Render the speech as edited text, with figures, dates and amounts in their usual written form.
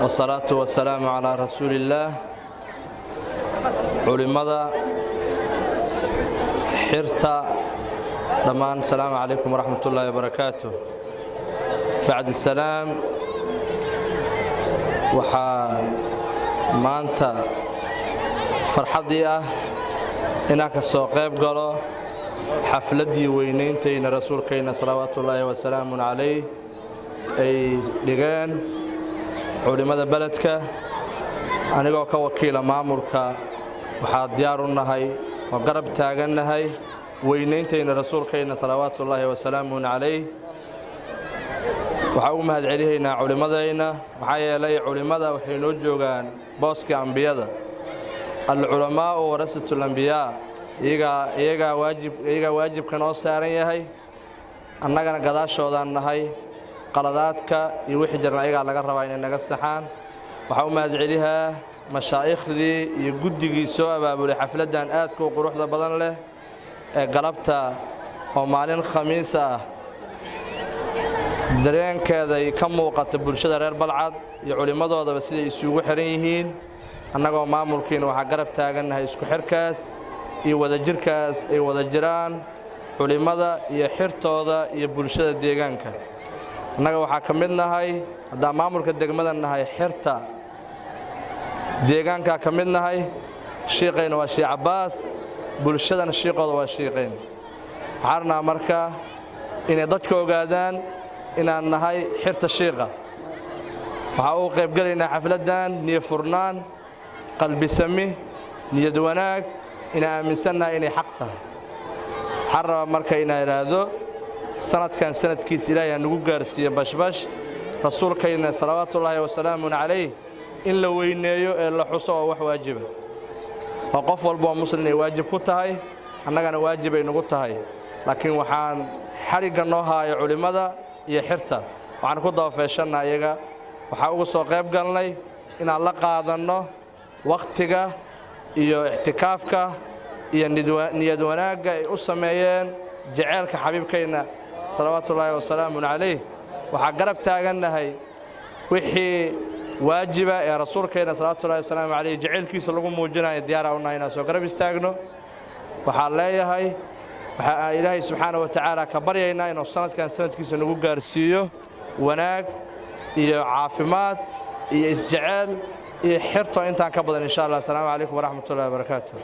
والصلاة والسلام على رسول الله علماء حرتا دمان. السلام عليكم ورحمة الله وبركاته. بعد السلام waxaa maanta farxadii ah inaan ka soo qayb galo xafladii weynaynteena rasuulkeena salawaatullaahi wa salaamun calayh ay dhigeen culimada beledka. anigoo ka wakiila maamulka waxaa diyaar u nahay oo garab taagannahay weynaynteena rasuulkeena salawaatullaahi wa salaamun calayh. waxaa ugu mahad celihaynaa culimadayna maxaa yeelay culimada waxay noo joogaan booska ambiyada. alculamaa'u warasatul ambiyaa, iyagaa waajibka noo saaran yahay, annagana gadaashoodaan nahay. qaladaadka iyo wixii jirna iyagaa laga rabaa inay naga saxaan. waxaa u mahad celihaa mashaaikhdii iyo guddigii soo abaabulay xafladdan aadka u quruxda badan leh ee galabta oo maalin khamiis ah dareenkeeda ay ka muuqata bulshada reer Balcad iyo culimadoodaba siday isugu xiran yihiin. annagoo maamulkiina waxaa garab taagannahay isku xirkaas iyo wadajirkaas ay wada jiraan culimada iyo xirtooda iyo bulshada deegaanka. annaga waxaa ka mid nahay haddaan maamulka degmada nahay xirta deegaanka ka mid nahay. shiiqayna waa Sheekh Cabbaas, bulshadana shiiqooda waa shiiqayn. waxaana markaa inay dadka ogaadaan inaan nahay xirta shiiqa. waxaa uu qayb galaynaa xafladdan niyad furnaan, qalbi sami, niyad wanaag, inaan aaminsannahay inay xaq tahay. waxaan rabaa marka inaan idhaahdo sanadkan sanadkiisa ilaahay nagu gaarsiiyo bashbash rasuulkayna salawaatullaahi wa salaamun calayh in la weyneeyo ee la xuso oo wax waajiba oo qof walba oo muslim ay waajib ku tahay, annagana waajib ay nagu tahay. laakiin waxaan xarigga noo haayo culimada iyo xirta waxaan ku dabafeeshanaa iyaga. waxaa ugu soo qayb galnay inaan la qaadanno wakhtiga iyo ixtikaafka iyo niyad wanaagga ay u sameeyeen jaceylka xabiibkayna salawaatullaahi wa salaamun calayh. waxaa garab taagannahay wixii waajiba ee rasuulkayna salawaatullaahi wa salaamun calayh jaceylkiisa lagu muujinayo diyaara u nahay inaan soo garab istaagno. waxaan leeyahay waxaa ilaahay subxaanahu wa tacaala ka baryaynaa inuu sanadkan sanadkiisa nagu gaarsiiyo wanaag iyo caafimaad iyo isjecel iyo xirto intaan ka badan insha Allah. assalaamu calaykum waraxmatullaahi wabarakaatuh.